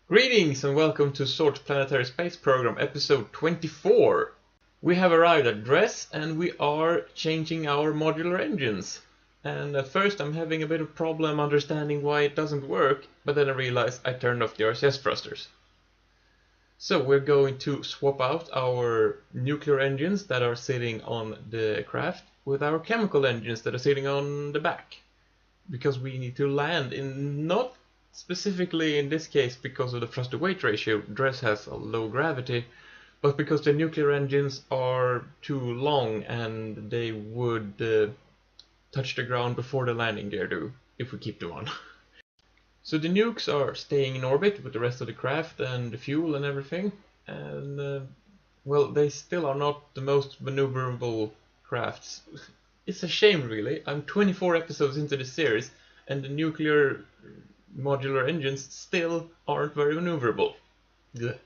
Greetings and welcome to Zord's Planetary Space Program, episode 24. We have arrived at Dres and we are changing our modular engines. And at first I'm having a bit of problem understanding why it doesn't work, but then I realized I turned off the RCS thrusters. So we're going to swap out our nuclear engines that are sitting on the craft with our chemical engines that are sitting on the back. Because we need to land in, not specifically in this case because of the thrust to weight ratio, Dres has a low gravity, but because the nuclear engines are too long and they would touch the ground before the landing gear do, if we keep them on. So the nukes are staying in orbit with the rest of the craft and the fuel and everything, and well, they still are not the most maneuverable crafts. It's a shame, really. I'm 24 episodes into the series, and the nuclear modular engines still aren't very maneuverable. Ugh.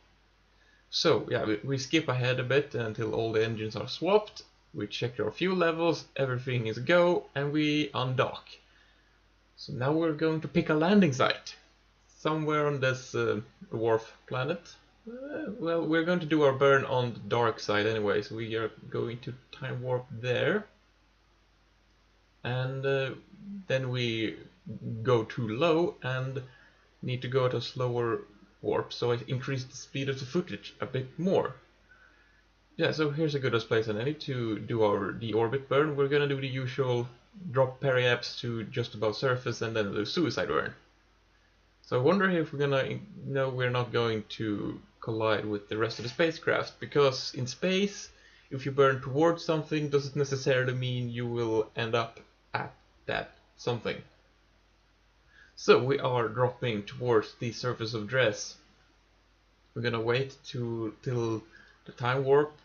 So, yeah, we skip ahead a bit until all the engines are swapped. We check our fuel levels, everything is go, and we undock. So now we're going to pick a landing site. Somewhere on this dwarf planet. Well, we're going to do our burn on the dark side anyway, so we are going to time warp there. And then we go too low and need to go at a slower warp, so I increase the speed of the footage a bit more. Yeah, so here's a good place than any to do our deorbit burn. We're gonna do the usual drop periaps to just above surface and then do suicide burn. So I wonder if we're gonna, no, we're not going to collide with the rest of the spacecraft, because in space, if you burn towards something, doesn't necessarily mean you will end up at that something. So we are dropping towards the surface of Dres. We're gonna wait till the time warp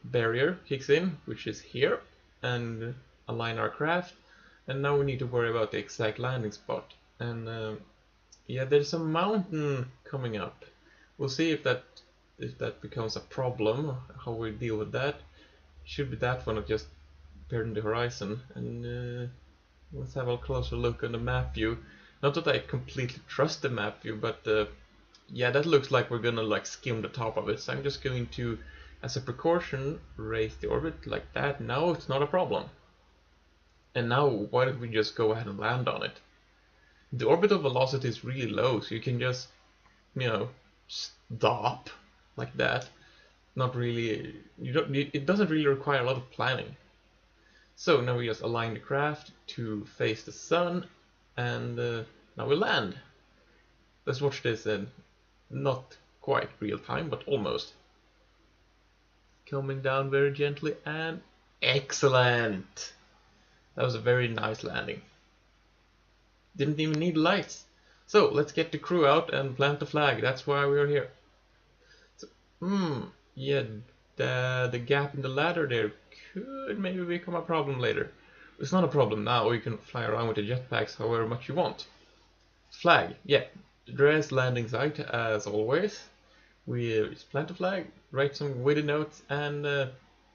barrier kicks in, which is here, and align our craft. And now we need to worry about the exact landing spot. And yeah, there's a mountain coming up. We'll see if that becomes a problem, how we deal with that. Should be that one that just appeared in the horizon. And let's have a closer look on the map view. Not that I completely trust the map view, but yeah, that looks like we're gonna like skim the top of it. So I'm just going to, as a precaution, raise the orbit like that. Now it's not a problem. And now why don't we just go ahead and land on it? The orbital velocity is really low, so you can just, you know, stop like that. Not really, it doesn't really require a lot of planning. So now we just align the craft to face the sun, and now we land. Let's watch this in not quite real time, but almost. Coming down very gently, and excellent! That was a very nice landing. Didn't even need lights. So let's get the crew out and plant the flag. That's why we're here. So, yeah, the gap in the ladder there could maybe become a problem later. It's not a problem now. You can fly around with the jetpacks however much you want. Flag, yeah. Dres landing site as always. We just plant a flag, write some witty notes, and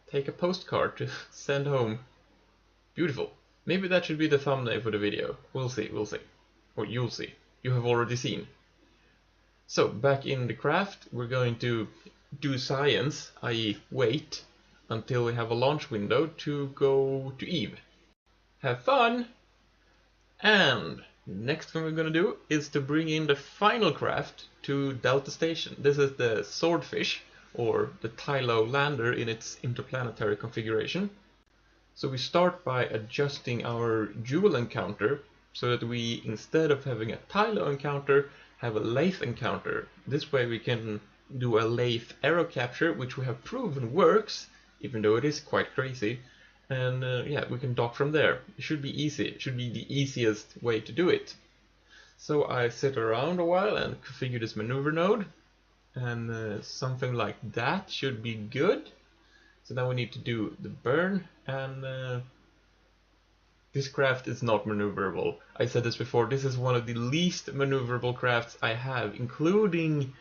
take a postcard to send home. Beautiful. Maybe that should be the thumbnail for the video. We'll see, we'll see. Or you'll see. You have already seen. So, back in the craft, we're going to do science, i.e. wait, until we have a launch window to go to Eve. Have fun! And next thing we're gonna do is to bring in the final craft to Delta Station. This is the Swordfish, or the Tylo lander in its interplanetary configuration. So we start by adjusting our dual encounter so that we, instead of having a Tylo encounter, have a lathe encounter. This way we can do a lathe arrow capture, which we have proven works, even though it is quite crazy. And yeah, we can dock from there. It should be easy. It should be the easiest way to do it. So I sit around a while and configure this maneuver node, and something like that should be good. So now we need to do the burn, and this craft is not maneuverable. I said this before, this is one of the least maneuverable crafts I have, including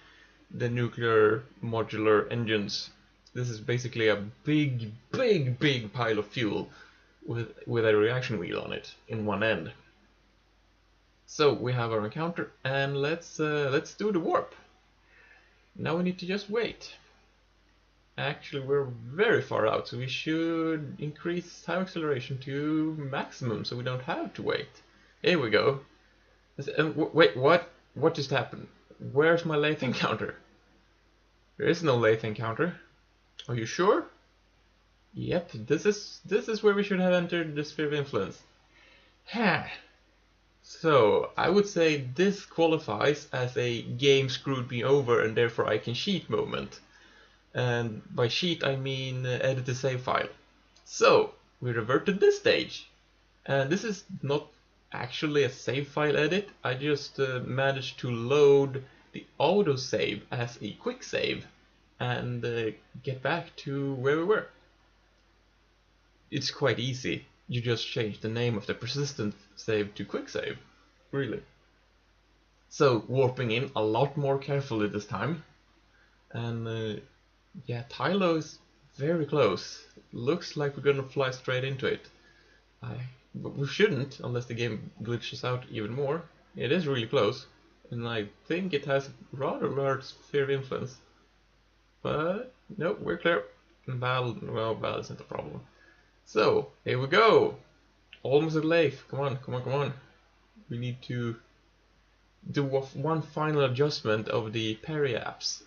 the nuclear modular engines. This is basically a big pile of fuel with a reaction wheel on it in one end. So we have our encounter, and let's do the warp. Now we need to just wait. Actually, we're very far out, so we should increase time acceleration to maximum so we don't have to wait. Here we go. Wait, what? What just happened? Where's my lathe encounter? There is no lathe encounter. Are you sure? Yep, this is where we should have entered the sphere of influence. Ha! So, I would say this qualifies as a game screwed me over and therefore I can cheat moment. And by cheat I mean edit the save file. So, we revert to this stage. And this is not actually a save file edit, I just managed to load the autosave as a quick save and get back to where we were. It's quite easy. You just change the name of the persistent save to quick save, really. So warping in a lot more carefully this time, and yeah, Tylo is very close. Looks like we're gonna fly straight into it. But we shouldn't, unless the game glitches out even more. It is really close, and I think it has rather large sphere of influence. But nope, we're clear. Battle isn't a problem. So, here we go! Almost at lathe. Come on, come on, come on. We need to do one final adjustment of the periapse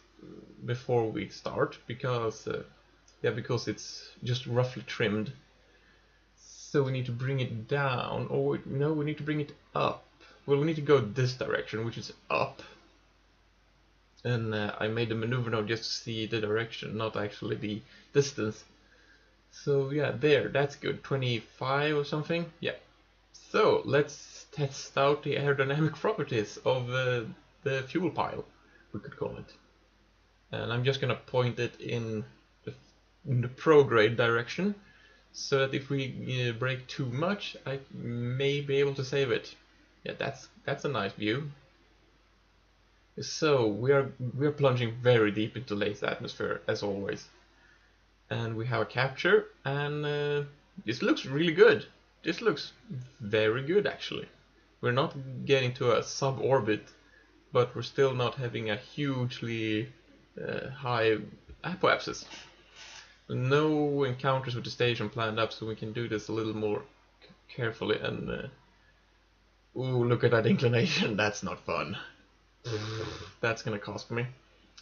before we start, because because it's just roughly trimmed. So we need to bring it down, or no, we need to bring it up. Well, we need to go this direction, which is up. And I made the maneuver now just to see the direction, not actually the distance. So yeah, there, that's good. 25 or something? Yeah. So let's test out the aerodynamic properties of the fuel pile, we could call it. And I'm just gonna point it in the prograde direction, so that if we brake too much, I may be able to save it. Yeah, that's a nice view. So we are plunging very deep into lathe atmosphere as always. And we have a capture, and this looks really good. This looks very good actually. We're not getting to a sub-orbit, but we're still not having a hugely high apoapsis. No encounters with the station planned up, so we can do this a little more carefully. And ooh, look at that inclination. That's not fun. That's gonna cost me.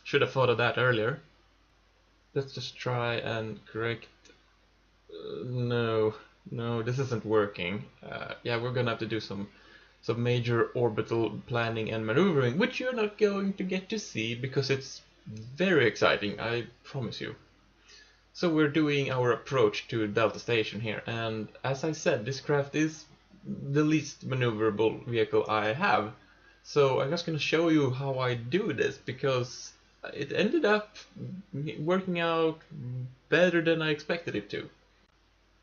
Should have thought of that earlier. Let's just try and correct. No, this isn't working. Yeah, we're gonna have to do some major orbital planning and maneuvering, which you're not going to get to see because it's very exciting, I promise you. So we're doing our approach to Delta Station here, and as I said, this craft is the least maneuverable vehicle I have. So I'm just gonna show you how I do this, because it ended up working out better than I expected it to.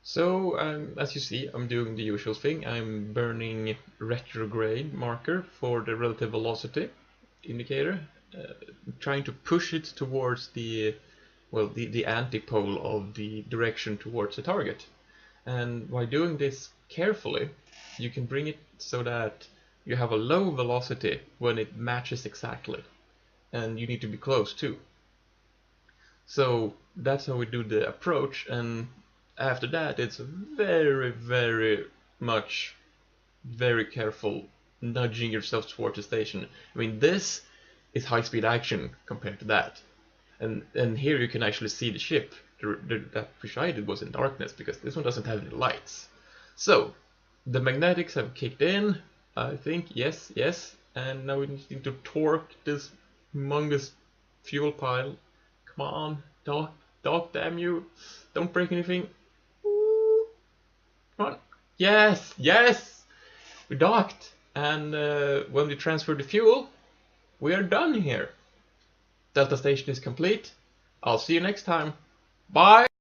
So, as you see, I'm doing the usual thing. I'm burning retrograde marker for the relative velocity indicator, trying to push it towards the antipole of the direction towards the target. And by doing this carefully, you can bring it so that you have a low velocity when it matches exactly. And you need to be close too. So that's how we do the approach, and after that it's very much very careful nudging yourself towards the station. I mean, this is high-speed action compared to that. And here you can actually see the ship. That which I did was in darkness because this one doesn't have any lights. So the magnetics have kicked in, I think. Yes, and now we need to torque this humongous fuel pile. Come on, dock, damn you. Don't break anything. Ooh. Come on. Yes! We docked. And when we transfer the fuel, we are done here. Delta Station is complete. I'll see you next time. Bye!